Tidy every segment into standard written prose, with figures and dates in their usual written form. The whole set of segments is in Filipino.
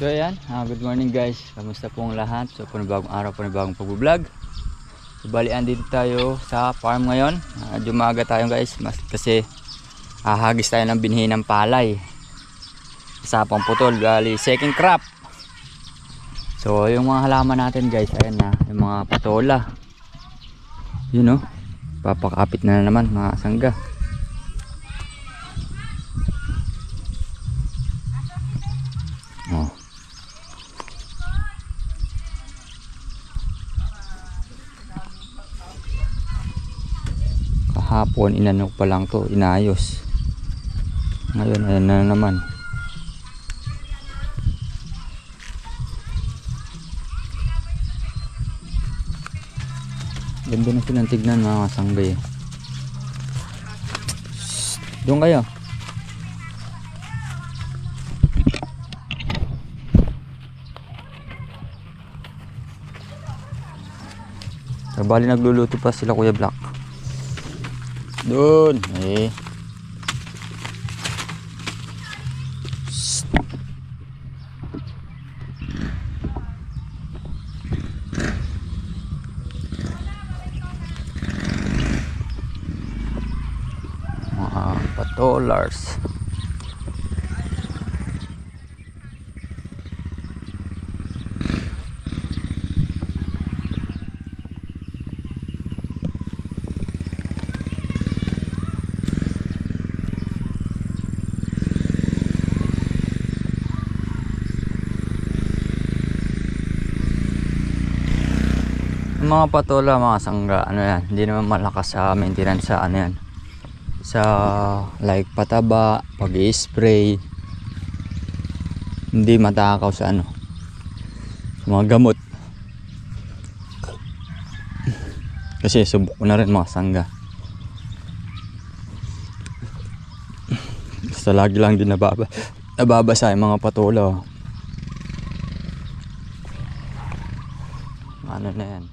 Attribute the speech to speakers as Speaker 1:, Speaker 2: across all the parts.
Speaker 1: So ayan, good morning guys. Kamusta pong lahat? So panibagong araw, panibagong pag-vlog. So balian dito tayo sa farm ngayon. Dumaga tayo guys, kasi hahagis tayo ng binhi ng palay. Sapang putol, bali second crop. So yung mga halaman natin guys, ayan na, yung mga patola. Yun oh, papakapit na naman mga sangga. Oh. Kahapon inanok pa lang to, inayos. Ngayon ayan na naman. Ganda na silang tignan mga sanggay. Doon kayo. So, bali nagluluto pa sila Kuya Black. Doon eh. Mga patolars. Mga patola, mga sangga, ano yan, hindi naman malakas sa maintenance sa ano yan, sa like pataba, pag-i-spray, hindi matakaw sa ano, mga gamot. Kasi subok ko na rin mga sangga, basta lagi lang din nababasa yung mga patola. Ano na yan.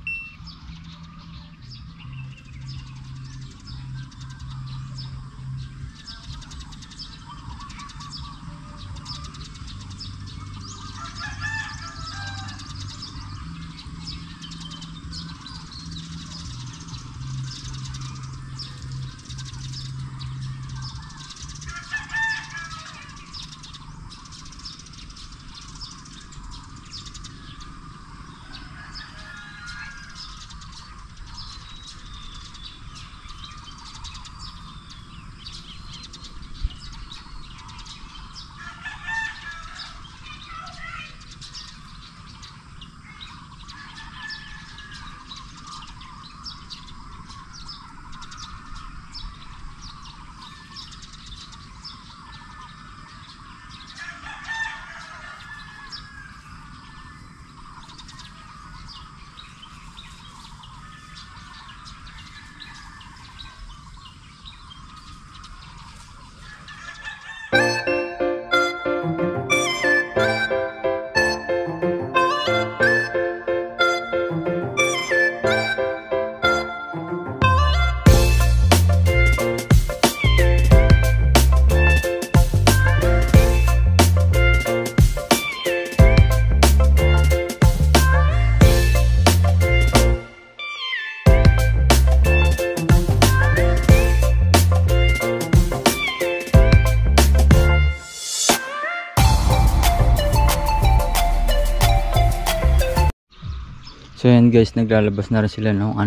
Speaker 1: So yan guys, naglalabas na rin sila ng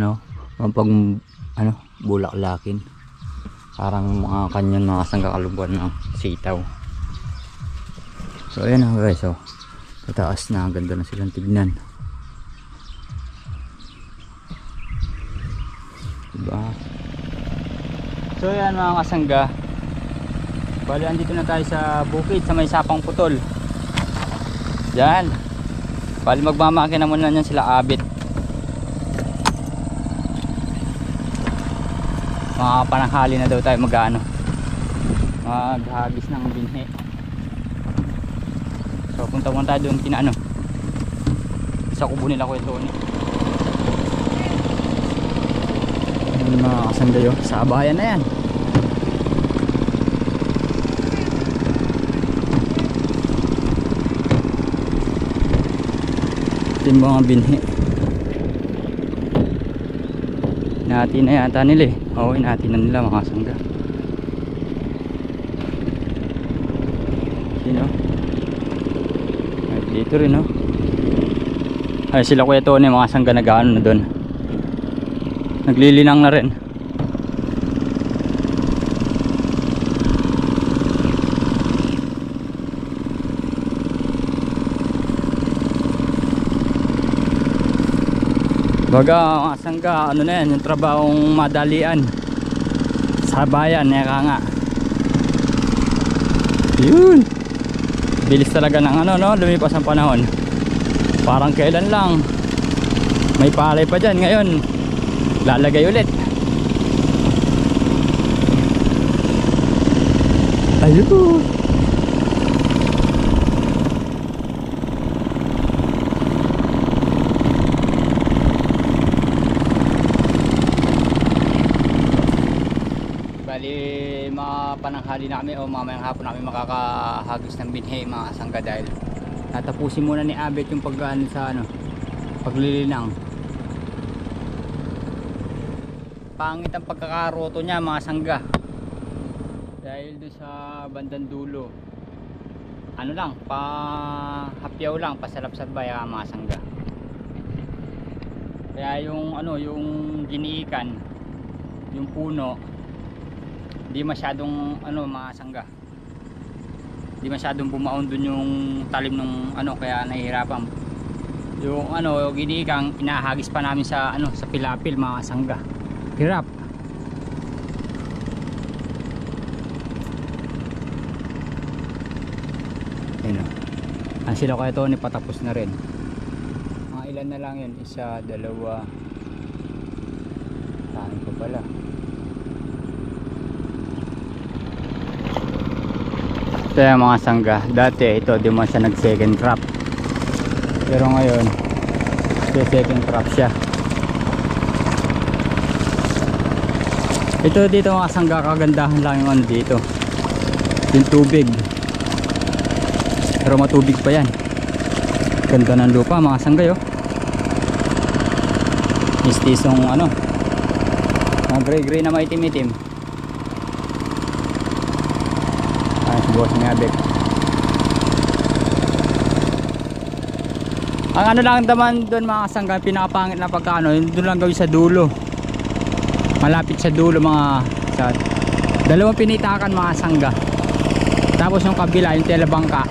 Speaker 1: bulaklakin. Parang mga kanyon, mga sanggakalubuan ng sitaw. So ayan na guys, oh. Tataas na, ganda na silang tignan. Diba? So yan mga kasangga, bali andito na tayo sa bukid sa may sapang putol. Yan, bali magmamaki na muna yan sila abit. Mga pananghali na daw tayo maghagis ng binhi. So punta muna tayo doon sa kubo nila Kuya Tony. Ayan mga kasanggayo, sa bayan na yan. Yung mga binhi. Inati na yata nila eh. Oo, inati na nila mga sangga. Sino? Ay, dito rin no. Ay, sila Kuya Tony, mga sangga nag-ano na doon. Naglilinang na rin. Baga mga sangga, ano na yan, yung trabahong madalian sa bayan, neka nga. Yun, bilis talaga ng ano no, lumipas ang panahon. Parang kailan lang may palay pa dyan, ngayon lalagay ulit. Ayun, bali mapananghali na kami o mamayang hapon namin makakahagis ng binhe mga sangga, dahil tatapusin muna ni Abet yung pag-ano sa ano, paglilinang. Pangit ang pagkakaroto niya mga sangga, dahil doon sa bandang dulo ano lang, pa hapyaw lang, pasalap-sabay mga sangga. Kaya yung ano, yung giniikan, yung puno, di masyadong ano mga sangga, di masyadong bumaon dun yung talim ng ano, kaya nahihirapan. Yung ano, ginikang inahagis pa namin sa ano, sa pilapil mga sangga. Hirap. Ayun o. Ang sila Kuya Tony patapos na rin. Mga ilan na lang yun, isa, dalawa, dami pa pala. Ito yung mga sangga. Dati ito di mo siya nag second crop, pero ngayon second crop siya. Ito dito mga sangga, kagandahan lang yung ano dito, yung tubig, pero matubig pa yan. Ganda ng lupa mga sangga yo. Istisong ano, gray na maitim-itim. Boss nga Abet. Ang ano lang naman doon mga sangga, pinakapangit na pagkaano, doon lang gawin sa dulo, malapit sa dulo mga sa dalawang pinitakan mga sangga, tapos yung kabila yung telebangka.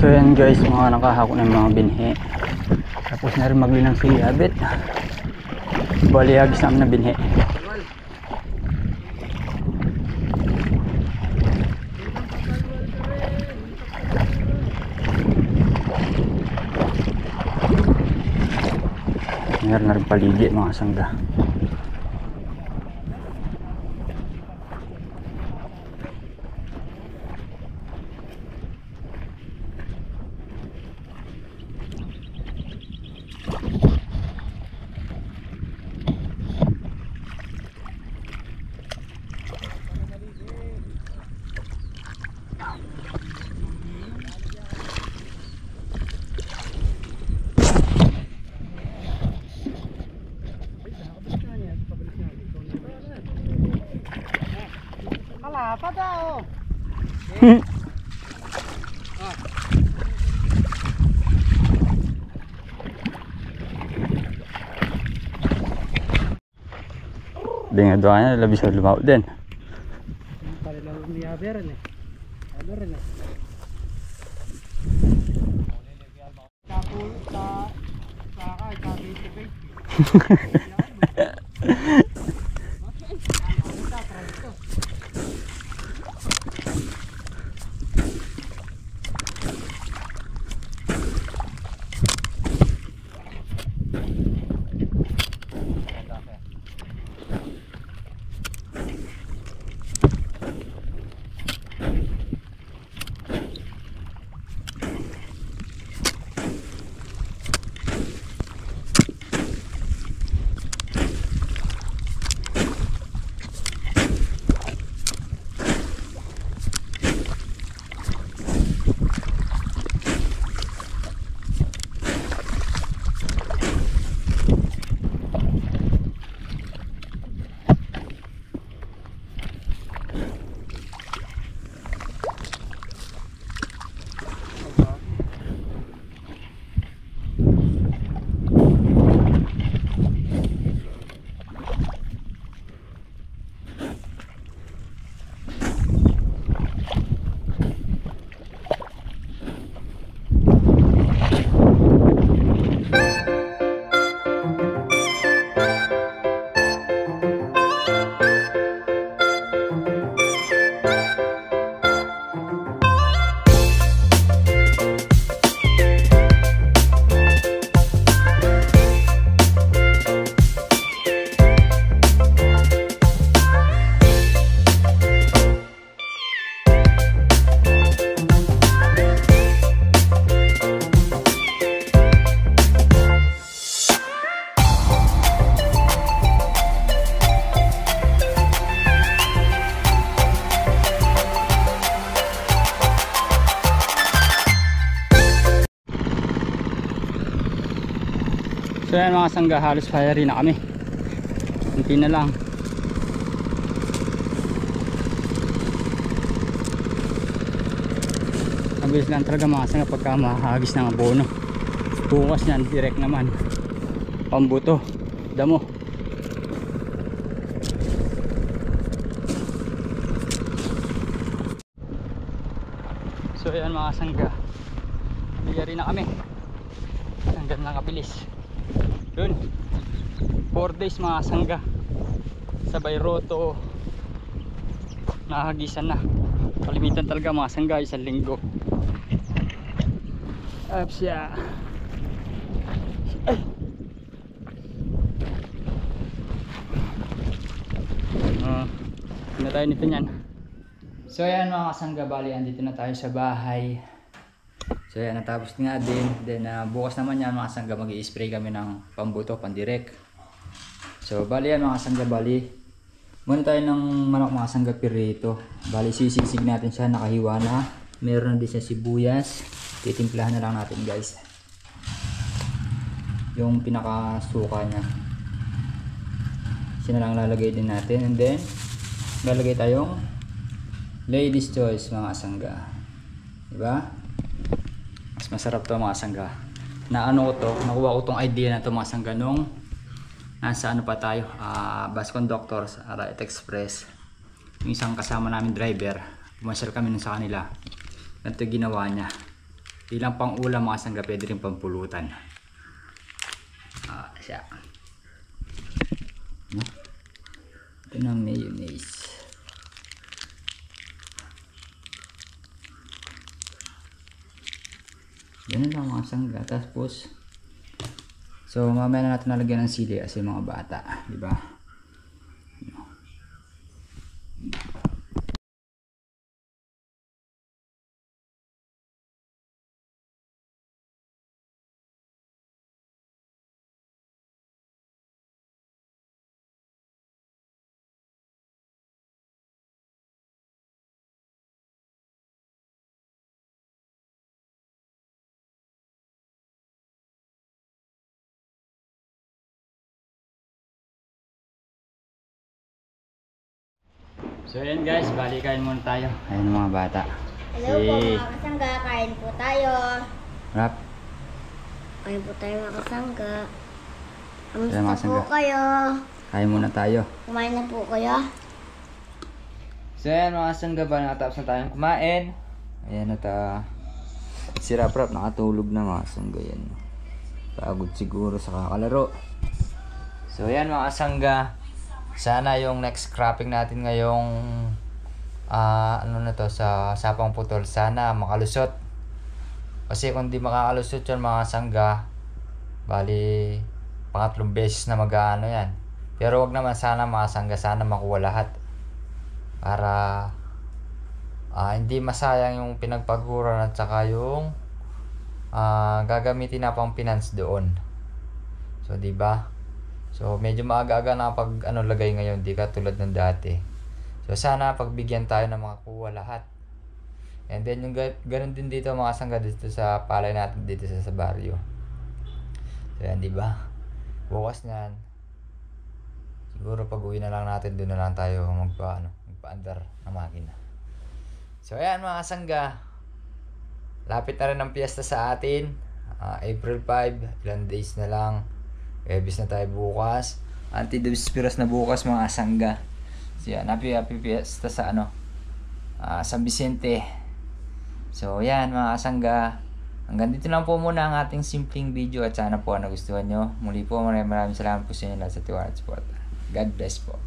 Speaker 1: So yan guys, mga nakahako ng mga binhi. Tapos na rin maglinang si Abet. Bali hagis namin na binhi. Meron na rin paligi mga sangga.
Speaker 2: Kenapa tau?
Speaker 1: Dengan doanya lebih bisa lumau din.
Speaker 2: Paling lalu niaber nih. Niaber nih. Kapul sa kay kami tibay.
Speaker 1: So yan mga sangga, halos fiery na kami. Kunti na lang. Mabilis lang talaga mga sangga pagka mahagis ng abono. Bukas yan, direct naman. Pambuto, damo. So yan mga sangga, fiery na kami. Hanggang lang kabilis. Yun, 4 days mga sangga, sabay roto, nahagisan na. Kalimitan talaga mga sangga, 1 linggo. Up siya. Ay. Na tayo nito niyan. So ayan mga kasangga, bali andito na tayo sa bahay. So yan, natapos nga din. Then bukas naman yan mga sangga, mag-i-spray kami ng pambuto, pandirek. So bali yan mga sangga, bali muna tayo ng manok mga sangga pirito. Bali sisig natin siya, nakahiwa na. Meron na din siya sibuyas. Titimplahan na lang natin guys yung pinakasuka niya. Siya na lang lalagay din natin. And then lalagay tayong ladies choice mga sangga, diba? Mas masarap to mga sangga. Na ano ko to, nakuha ko tong idea na to mga sangga nung nasa ano pa tayo, bus conductor sa Arayat Express. Yung isang kasama namin driver, pumasyal kami nun sa kanila. Ganito ginawa niya. Di lang pang ulam mga sangga, pwede rin pang pulutan. Siya. Ito na mayonnaise. Ganun lang mga sangga. Tapos so mamaya na natin nalagyan ng sili kasi mga bata, di ba? So ayan guys, balikan muna tayo. Ayan mga bata.
Speaker 3: Hello po mga kasangga, kain po tayo.
Speaker 1: Rap.
Speaker 3: Kain po tayo mga kasangga.
Speaker 1: Mga
Speaker 3: Kamusta po
Speaker 1: kasangga.
Speaker 3: kayo?
Speaker 1: Kain muna tayo.
Speaker 3: Kumain na po kayo?
Speaker 1: So ayan mga sangga, ba nakatapos na tayong kumain. Ayan at si Rap nakatulog na mga sangga yan. Pagod siguro sa kakalaro. So ayan mga sangga, sana yung next cropping natin ngayong ano na to, sa sapang putol, sana makalusot. Kasi kung di makakalusot yun mga sangga, bali pangatlong beses na mag-ano yan. Pero wag naman sana mga sangga, sana makuha lahat para hindi masayang yung pinagpaguran at saka yung gagamitin na pang finance doon. So di ba? So medyo maaga-aga na pag lagay ngayon, di ka tulad ng dati. So sana pagbigyan tayo ng makakuha lahat. And then yung ganun din dito mga sangga, dito sa palay natin dito sa baryo. So yan, di ba? Bukas niyan, siguro pag uwi na lang natin, doon na lang tayo magpa-andar ng makina. So ayan mga sangga, lapit na rin ang piyesta sa atin. April 5, ilang days na lang. Ebis na tayo bukas. Anti-Despirus na bukas mga sangga. So yan, happy piyesta sa San Vicente. So yan mga sangga, hanggang dito lang po muna ang ating simpleng video at sana po nagustuhan nyo. Muli po maraming salamat po sa inyo lahat sa tiwala at support. God bless po.